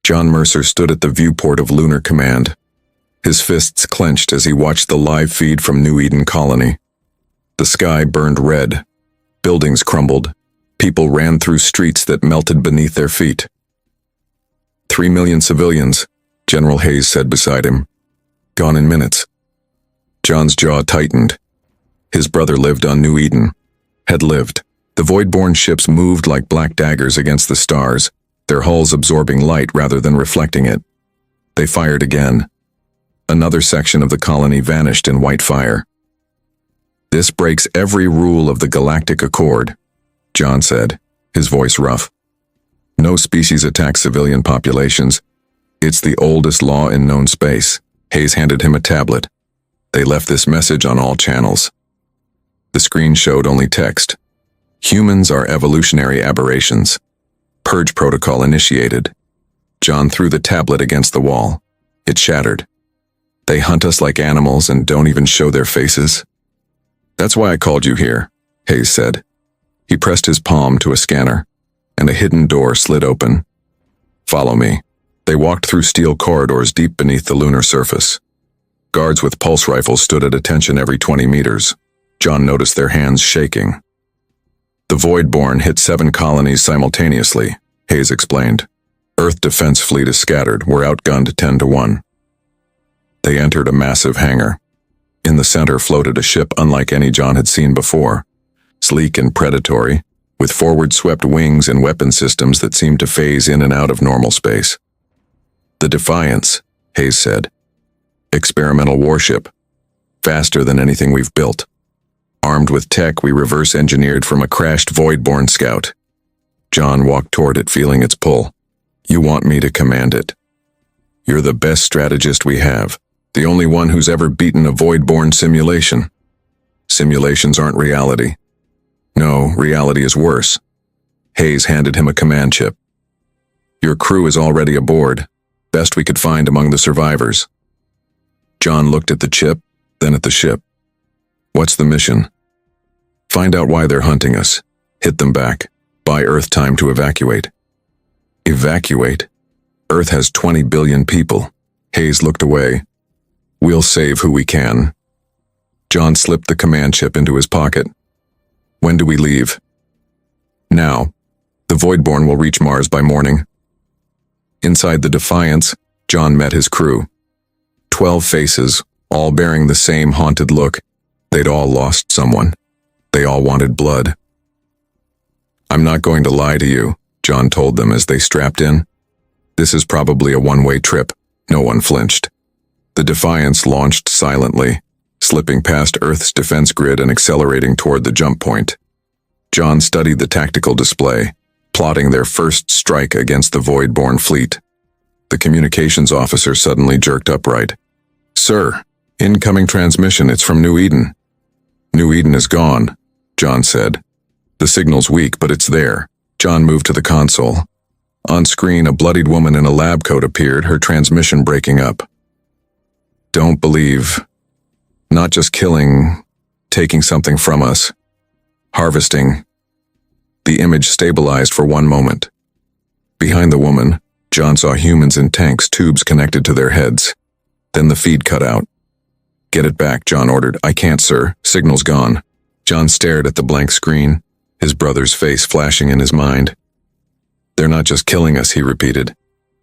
John Mercer stood at the viewport of Lunar Command, his fists clenched as he watched the live feed from New Eden Colony. The sky burned red, buildings crumbled, people ran through streets that melted beneath their feet. 3 million civilians, General Hayes said beside him. Gone in minutes. John's jaw tightened. His brother lived on New Eden. Had lived. The void-born ships moved like black daggers against the stars, their hulls absorbing light rather than reflecting it. They fired again. Another section of the colony vanished in white fire. This breaks every rule of the Galactic Accord, John said, his voice rough. No species attacks civilian populations. It's the oldest law in known space. Hayes handed him a tablet. They left this message on all channels. The screen showed only text. Humans are evolutionary aberrations. Purge protocol initiated. John threw the tablet against the wall. It shattered. They hunt us like animals and don't even show their faces. That's why I called you here, Hayes said. He pressed his palm to a scanner, and a hidden door slid open. Follow me. They walked through steel corridors deep beneath the lunar surface. Guards with pulse rifles stood at attention every 20 meters. John noticed their hands shaking. The Voidborn hit 7 colonies simultaneously, Hayes explained. Earth defense fleet is scattered. We're outgunned 10-1. They entered a massive hangar. In the center floated a ship unlike any John had seen before, sleek and predatory, with forward-swept wings and weapon systems that seemed to phase in and out of normal space. The Defiance, Hayes said. Experimental warship. Faster than anything we've built. Armed with tech we reverse-engineered from a crashed Voidborn scout. John walked toward it, feeling its pull. You want me to command it? You're the best strategist we have. The only one who's ever beaten a Voidborn simulation. Simulations aren't reality. No, reality is worse. Hayes handed him a command chip. Your crew is already aboard. Best we could find among the survivors. John looked at the chip, then at the ship. What's the mission? Find out why they're hunting us. Hit them back. Buy Earth time to evacuate. Evacuate? Earth has 20 billion people. Hayes looked away. We'll save who we can. John slipped the command chip into his pocket. When do we leave? Now. The Voidborn will reach Mars by morning. Inside the Defiance, John met his crew. 12 faces, all bearing the same haunted look. They'd all lost someone. They all wanted blood. I'm not going to lie to you, John told them as they strapped in. This is probably a one-way trip. No one flinched. The Defiance launched silently, slipping past Earth's defense grid and accelerating toward the jump point. John studied the tactical display, plotting their first strike against the Voidborn fleet. The communications officer suddenly jerked upright. Sir, incoming transmission, it's from New Eden. New Eden is gone, John said. The signal's weak, but it's there. John moved to the console. On screen, a bloodied woman in a lab coat appeared, her transmission breaking up. Don't believe. Not just killing, taking something from us. Harvesting. The image stabilized for one moment. Behind the woman, John saw humans in tanks, tubes connected to their heads. Then the feed cut out. Get it back, John ordered. I can't, sir. Signal's gone. John stared at the blank screen, his brother's face flashing in his mind. They're not just killing us, he repeated.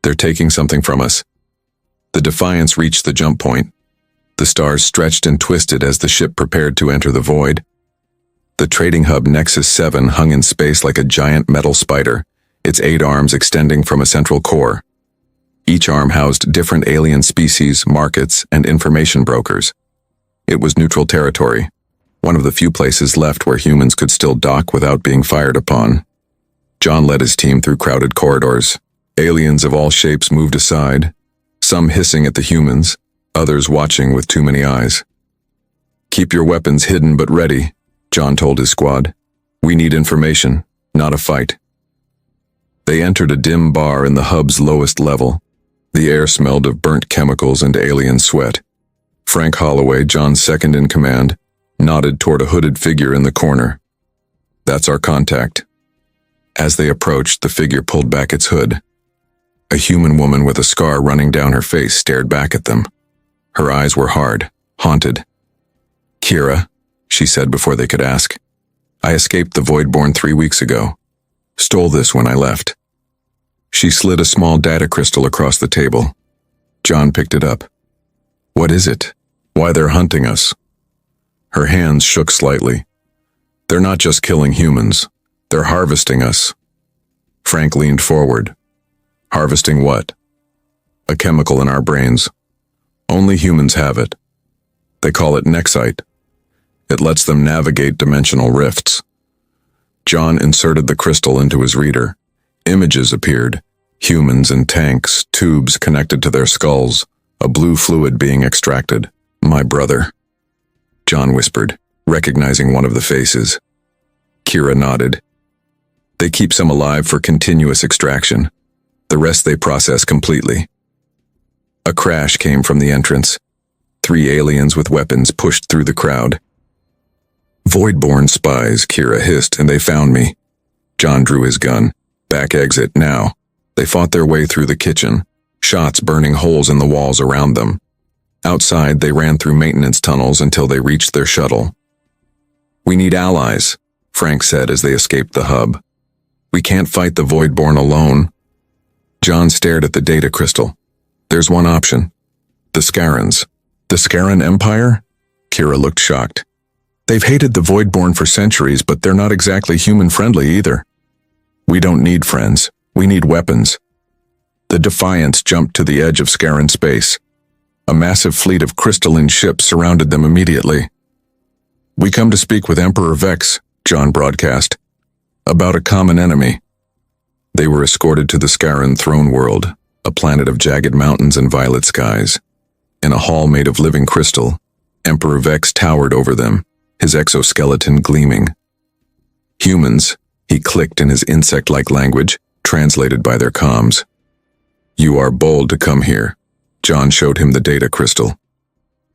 They're taking something from us. The Defiance reached the jump point. The stars stretched and twisted as the ship prepared to enter the void. The trading hub Nexus 7 hung in space like a giant metal spider, its 8 arms extending from a central core. Each arm housed different alien species, markets, and information brokers. It was neutral territory, one of the few places left where humans could still dock without being fired upon. John led his team through crowded corridors. Aliens of all shapes moved aside, some hissing at the humans, others watching with too many eyes. Keep your weapons hidden but ready, John told his squad. We need information, not a fight. They entered a dim bar in the hub's lowest level. The air smelled of burnt chemicals and alien sweat. Frank Holloway, John's second in command, nodded toward a hooded figure in the corner. That's our contact. As they approached, the figure pulled back its hood. A human woman with a scar running down her face stared back at them. Her eyes were hard, haunted. "Kira," she said before they could ask. "I escaped the Voidborn 3 weeks ago. Stole this when I left." She slid a small data crystal across the table. John picked it up. "What is it? Why they're hunting us?" Her hands shook slightly. "They're not just killing humans. They're harvesting us." Frank leaned forward. "Harvesting what?" "A chemical in our brains. Only humans have it. They call it Nexite. It lets them navigate dimensional rifts." John inserted the crystal into his reader. Images appeared. Humans in tanks, tubes connected to their skulls, a blue fluid being extracted. "My brother," John whispered, recognizing one of the faces. Kira nodded. "They keep some alive for continuous extraction. The rest they process completely." A crash came from the entrance. 3 aliens with weapons pushed through the crowd. "Voidborn spies," Kira hissed, "and they found me." John drew his gun. "Back exit, now." They fought their way through the kitchen, shots burning holes in the walls around them. Outside, they ran through maintenance tunnels until they reached their shuttle. "We need allies," Frank said as they escaped the hub. "We can't fight the Voidborn alone." John stared at the data crystal. "There's one option. The Scarans." "The Scaran Empire?" Kira looked shocked. "They've hated the Voidborn for centuries, but they're not exactly human-friendly either." "We don't need friends. We need weapons." The Defiance jumped to the edge of Scaran space. A massive fleet of crystalline ships surrounded them immediately. "We come to speak with Emperor Vex," John broadcast. "About a common enemy." They were escorted to the Scaran throne world, a planet of jagged mountains and violet skies. In a hall made of living crystal, Emperor Vex towered over them, his exoskeleton gleaming. "Humans," he clicked in his insect-like language, translated by their comms. "You are bold to come here." John showed him the data crystal.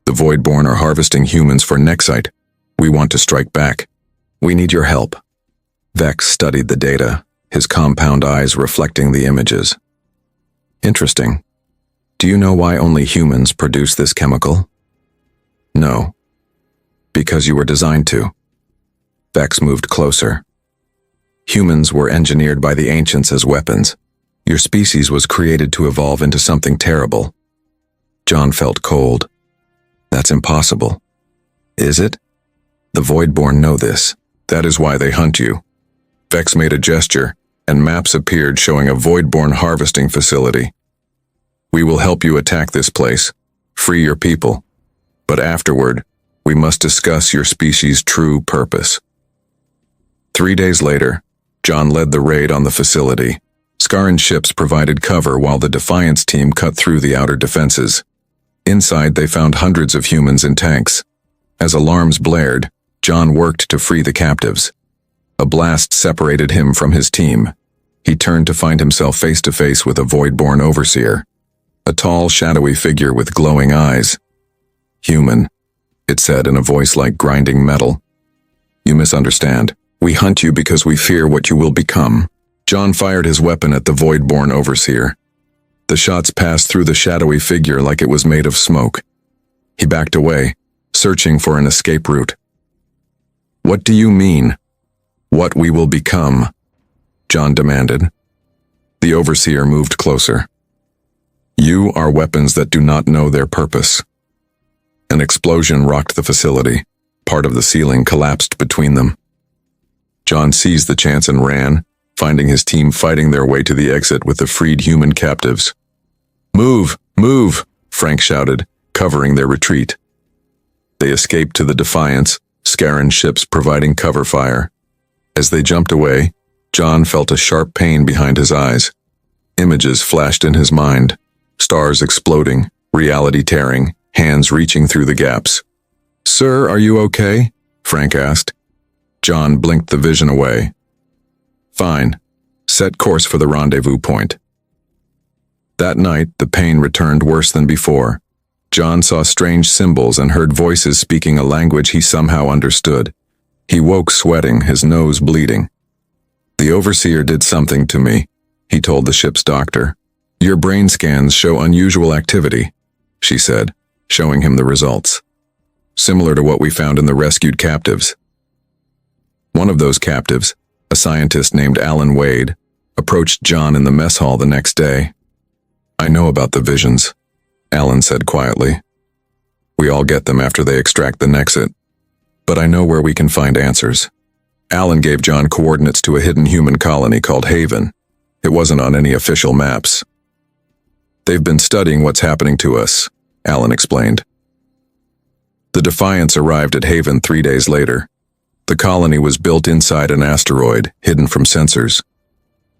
"The Voidborn are harvesting humans for Nexite. We want to strike back. We need your help." Vex studied the data, his compound eyes reflecting the images. "Interesting. Do you know why only humans produce this chemical?" "No." "Because you were designed to." Vex moved closer. "Humans were engineered by the ancients as weapons. Your species was created to evolve into something terrible." John felt cold. "That's impossible." "Is it?" "The Voidborn know this. That is why they hunt you." Vex made a gesture, and maps appeared showing a Voidborn harvesting facility. "We will help you attack this place. Free your people. But afterward, we must discuss your species' true purpose." 3 days later, John led the raid on the facility. Scaran ships provided cover while the Defiance team cut through the outer defenses. Inside, they found hundreds of humans in tanks. As alarms blared, John worked to free the captives. A blast separated him from his team. He turned to find himself face-to-face with a Voidborn overseer. A tall, shadowy figure with glowing eyes. "Human," it said in a voice like grinding metal. "You misunderstand. We hunt you because we fear what you will become." John fired his weapon at the Voidborn overseer. The shots passed through the shadowy figure like it was made of smoke. He backed away, searching for an escape route. "What do you mean?" "What we will become," John demanded. The overseer moved closer. "You are weapons that do not know their purpose." An explosion rocked the facility. Part of the ceiling collapsed between them. John seized the chance and ran, finding his team fighting their way to the exit with the freed human captives. "Move! Move!" Frank shouted, covering their retreat. They escaped to the Defiance, Scaran ships providing cover fire. As they jumped away, John felt a sharp pain behind his eyes. Images flashed in his mind, stars exploding, reality tearing, hands reaching through the gaps. "Sir, are you okay?" Frank asked. John blinked the vision away. "Fine. Set course for the rendezvous point." That night, the pain returned worse than before. John saw strange symbols and heard voices speaking a language he somehow understood. He woke sweating, his nose bleeding. "The overseer did something to me," he told the ship's doctor. Your brain scans show unusual activity, she said, showing him the results. Similar to what we found in the rescued captives. One of those captives, a scientist named Alan Wade, approached John in the mess hall the next day. I know about the visions, Alan said quietly. We all get them after they extract the Nexit. But I know where we can find answers. Alan gave John coordinates to a hidden human colony called Haven. It wasn't on any official maps. They've been studying what's happening to us, Alan explained. The Defiance arrived at Haven 3 days later. The colony was built inside an asteroid, hidden from sensors.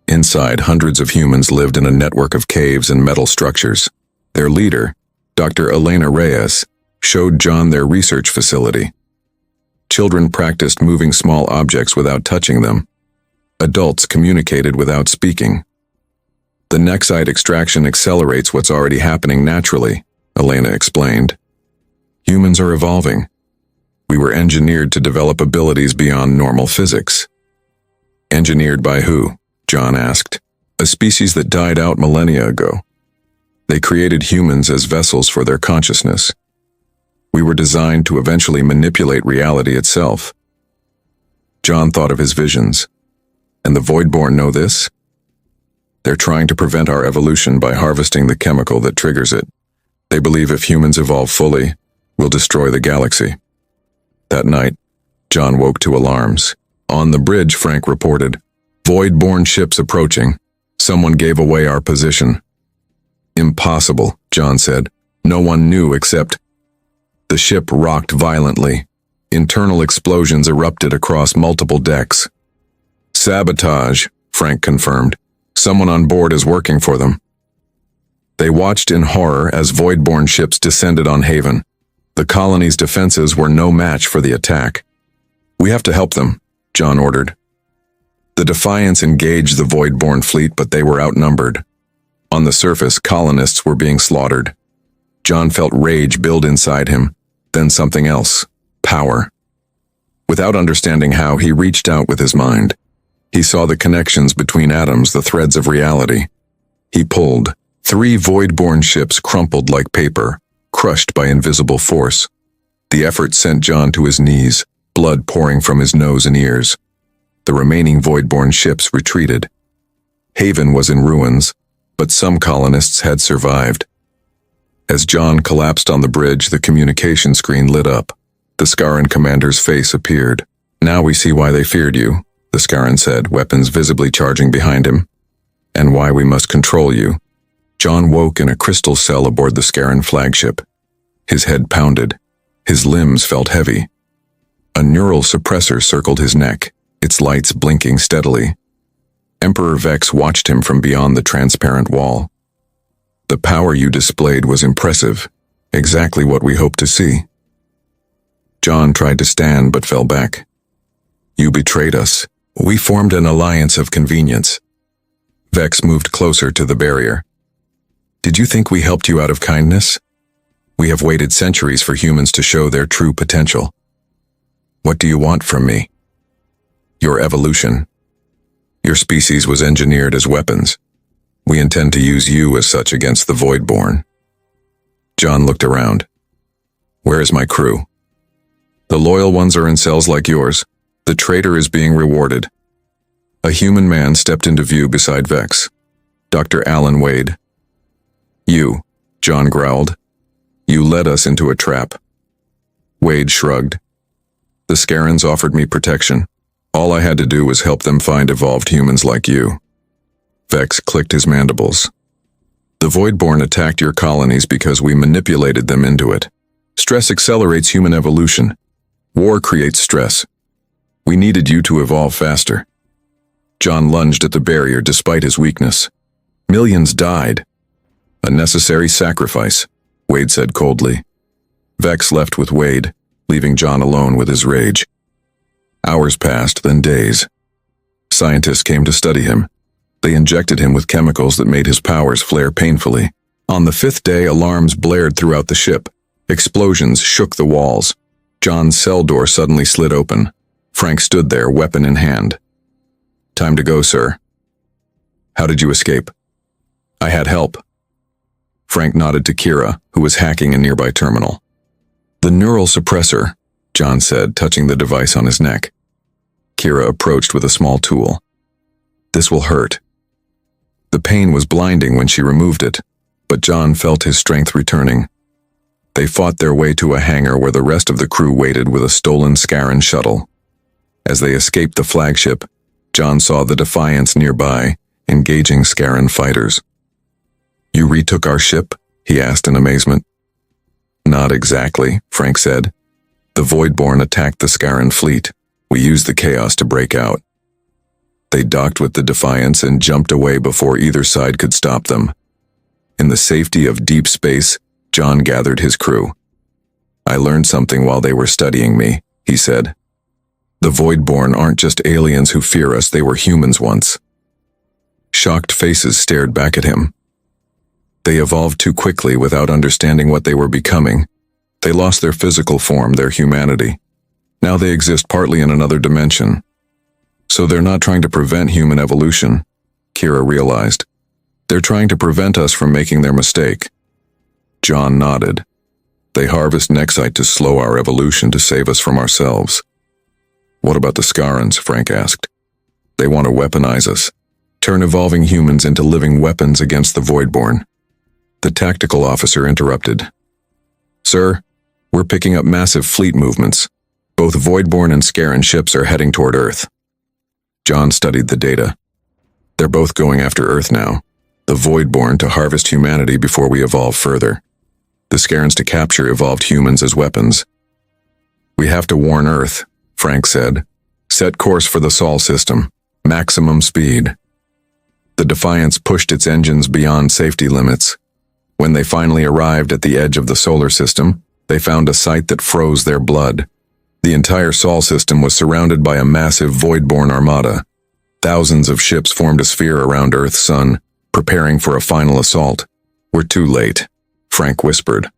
Inside, hundreds of humans lived in a network of caves and metal structures. Their leader, Dr. Elena Reyes, showed John their research facility. Children practiced moving small objects without touching them. Adults communicated without speaking. The Nexite extraction accelerates what's already happening naturally, Elena explained. Humans are evolving. We were engineered to develop abilities beyond normal physics. Engineered by who? John asked. A species that died out millennia ago. They created humans as vessels for their consciousness. We were designed to eventually manipulate reality itself. John thought of his visions. And the Voidborn know this? They're trying to prevent our evolution by harvesting the chemical that triggers it. They believe if humans evolve fully, we'll destroy the galaxy. That night, John woke to alarms. On the bridge, Frank reported, Voidborn ships approaching. Someone gave away our position. Impossible, John said. No one knew except... The ship rocked violently. Internal explosions erupted across multiple decks. Sabotage, Frank confirmed. Someone on board is working for them. They watched in horror as Voidborn ships descended on Haven. The colony's defenses were no match for the attack. We have to help them, John ordered. The Defiance engaged the Voidborn fleet, but they were outnumbered. On the surface, colonists were being slaughtered. John felt rage build inside him, then something else, power. Without understanding how, he reached out with his mind. He saw the connections between atoms, the threads of reality. He pulled. 3 Voidborn ships crumpled like paper, crushed by invisible force. The effort sent John to his knees, blood pouring from his nose and ears. The remaining Voidborn ships retreated. Haven was in ruins, but some colonists had survived. As John collapsed on the bridge, the communication screen lit up. The Scaran commander's face appeared. Now we see why they feared you, the Scaran said, weapons visibly charging behind him. And why we must control you. John woke in a crystal cell aboard the Scaran flagship. His head pounded. His limbs felt heavy. A neural suppressor circled his neck, its lights blinking steadily. Emperor Vex watched him from beyond the transparent wall. The power you displayed was impressive, exactly what we hoped to see. John tried to stand but fell back. You betrayed us. We formed an alliance of convenience. Vex moved closer to the barrier. Did you think we helped you out of kindness? We have waited centuries for humans to show their true potential. What do you want from me? Your evolution. Your species was engineered as weapons. We intend to use you as such against the Voidborn. John looked around. Where is my crew? The loyal ones are in cells like yours. The traitor is being rewarded. A human man stepped into view beside Vex. Dr. Alan Wade. You, John growled. You led us into a trap. Wade shrugged. The Scarans offered me protection. All I had to do was help them find evolved humans like you. Vex clicked his mandibles. The Voidborn attacked your colonies because we manipulated them into it. Stress accelerates human evolution. War creates stress. We needed you to evolve faster. John lunged at the barrier despite his weakness. Millions died. A necessary sacrifice, Wade said coldly. Vex left with Wade, leaving John alone with his rage. Hours passed, then days. Scientists came to study him. They injected him with chemicals that made his powers flare painfully. On the 5th day, alarms blared throughout the ship. Explosions shook the walls. John's cell door suddenly slid open. Frank stood there, weapon in hand. Time to go, sir. How did you escape? I had help. Frank nodded to Kira, who was hacking a nearby terminal. The neural suppressor, John said, touching the device on his neck. Kira approached with a small tool. This will hurt. The pain was blinding when she removed it, but John felt his strength returning. They fought their way to a hangar where the rest of the crew waited with a stolen Scarran shuttle. As they escaped the flagship, John saw the Defiance nearby, engaging Scarran fighters. You retook our ship? He asked in amazement. Not exactly, Frank said. The Voidborn attacked the Scarran fleet. We used the chaos to break out. They docked with the Defiance and jumped away before either side could stop them. In the safety of deep space, John gathered his crew. I learned something while they were studying me, he said. The Voidborn aren't just aliens who fear us, they were humans once. Shocked faces stared back at him. They evolved too quickly without understanding what they were becoming. They lost their physical form, their humanity. Now they exist partly in another dimension. So they're not trying to prevent human evolution, Kira realized. They're trying to prevent us from making their mistake. John nodded. They harvest Nexite to slow our evolution to save us from ourselves. What about the Scarrans? Frank asked. They want to weaponize us, turn evolving humans into living weapons against the Voidborn. The tactical officer interrupted. Sir, we're picking up massive fleet movements. Both Voidborn and Scarran ships are heading toward Earth. John studied the data. They're both going after Earth now. The Voidborn to harvest humanity before we evolve further. The Scarrans to capture evolved humans as weapons. We have to warn Earth, Frank said. Set course for the Sol system. Maximum speed. The Defiance pushed its engines beyond safety limits. When they finally arrived at the edge of the solar system, they found a sight that froze their blood. The entire Sol system was surrounded by a massive Voidborn armada. Thousands of ships formed a sphere around Earth's sun, preparing for a final assault. We're too late, Frank whispered.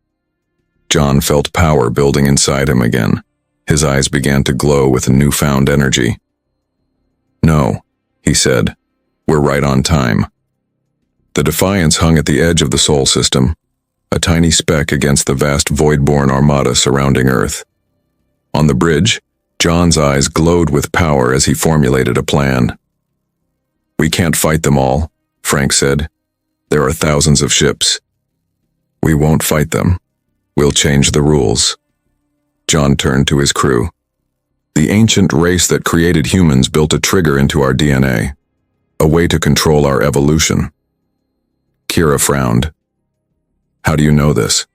John felt power building inside him again. His eyes began to glow with newfound energy. No, he said. We're right on time. The Defiance hung at the edge of the Sol system, a tiny speck against the vast Voidborn armada surrounding Earth. On the bridge, John's eyes glowed with power as he formulated a plan. We can't fight them all, Frank said. There are thousands of ships. We won't fight them. We'll change the rules. John turned to his crew. The ancient race that created humans built a trigger into our DNA, a way to control our evolution. Kira frowned. How do you know this?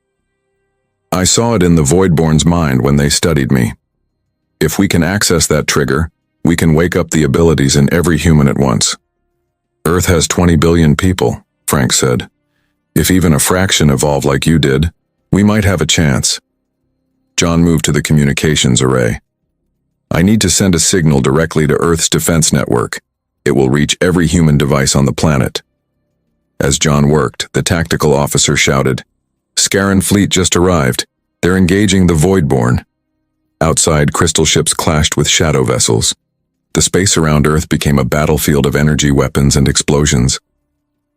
I saw it in the Voidborn's mind when they studied me. If we can access that trigger, we can wake up the abilities in every human at once. Earth has 20 billion people, Frank said. If even a fraction evolve like you did, we might have a chance. John moved to the communications array. I need to send a signal directly to Earth's defense network. It will reach every human device on the planet. As John worked, the tactical officer shouted, Scarran fleet just arrived. They're engaging the Voidborn. Outside, crystal ships clashed with shadow vessels. The space around Earth became a battlefield of energy weapons and explosions.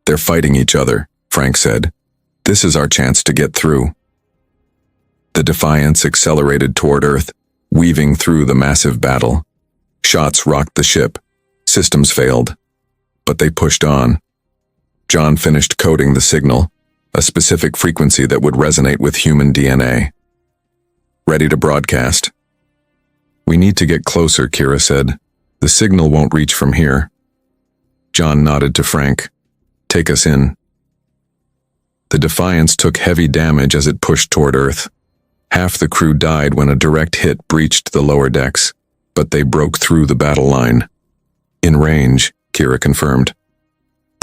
They're fighting each other, Frank said. This is our chance to get through. The Defiance accelerated toward Earth, weaving through the massive battle. Shots rocked the ship. Systems failed. But they pushed on. John finished coding the signal, a specific frequency that would resonate with human DNA. Ready to broadcast? We need to get closer, Kira said. The signal won't reach from here. John nodded to Frank. Take us in. The Defiance took heavy damage as it pushed toward Earth. Half the crew died when a direct hit breached the lower decks, but they broke through the battle line. In range, Kira confirmed.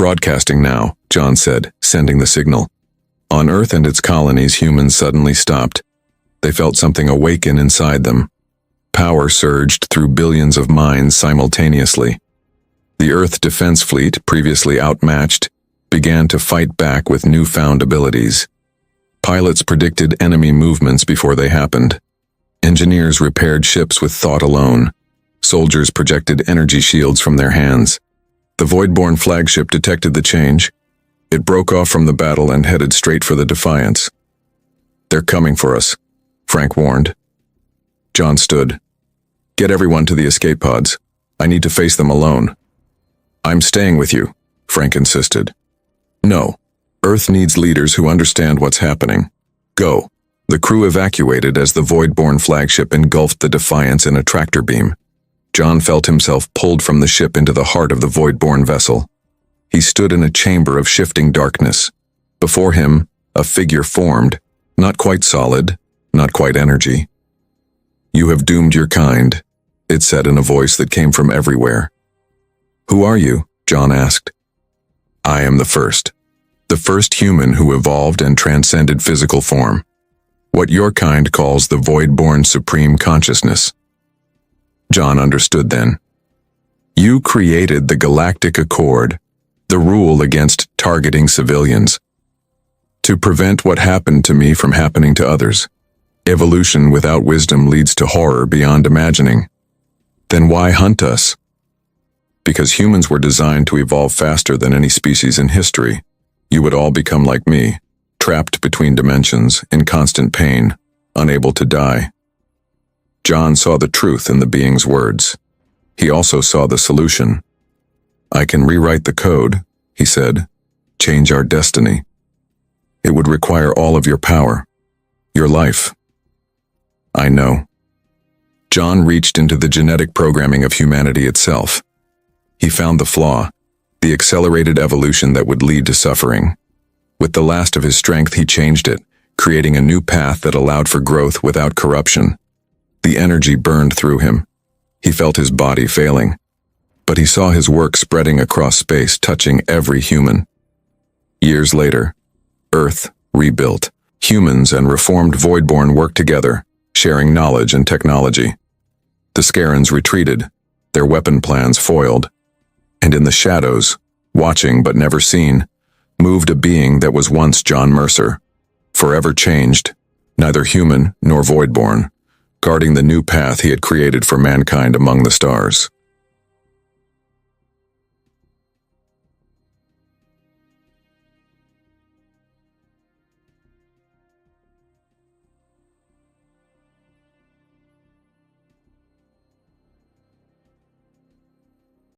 Broadcasting now, John said, sending the signal. On Earth and its colonies, humans suddenly stopped. They felt something awaken inside them. Power surged through billions of minds simultaneously. The Earth Defense Fleet, previously outmatched, began to fight back with newfound abilities. Pilots predicted enemy movements before they happened. Engineers repaired ships with thought alone. Soldiers projected energy shields from their hands. The Voidborn flagship detected the change. It broke off from the battle and headed straight for the Defiance. "They're coming for us," Frank warned. John stood. "Get everyone to the escape pods. I need to face them alone." "I'm staying with you," Frank insisted. "No. Earth needs leaders who understand what's happening. Go." The crew evacuated as the Voidborn flagship engulfed the Defiance in a tractor beam. John felt himself pulled from the ship into the heart of the Voidborn vessel. He stood in a chamber of shifting darkness. Before him, a figure formed, not quite solid, not quite energy. "You have doomed your kind," it said in a voice that came from everywhere. "Who are you?" John asked. "I am the first human who evolved and transcended physical form. What your kind calls the Voidborn Supreme Consciousness." John understood then. "You created the Galactic Accord, the rule against targeting civilians, to prevent what happened to me from happening to others. Evolution without wisdom leads to horror beyond imagining. Then why hunt us?" "Because humans were designed to evolve faster than any species in history. You would all become like me, trapped between dimensions, in constant pain, unable to die." John saw the truth in the being's words. He also saw the solution. "I can rewrite the code," he said, "change our destiny. It would require all of your power, your life." "I know." John reached into the genetic programming of humanity itself. He found the flaw, the accelerated evolution that would lead to suffering. With the last of his strength, he changed it, creating a new path that allowed for growth without corruption. The energy burned through him. He felt his body failing. But he saw his work spreading across space, touching every human. Years later, Earth rebuilt. Humans and reformed Voidborn worked together, sharing knowledge and technology. The Scarans retreated, their weapon plans foiled. And in the shadows, watching but never seen, moved a being that was once John Mercer, forever changed, neither human nor Voidborn, guarding the new path he had created for mankind among the stars.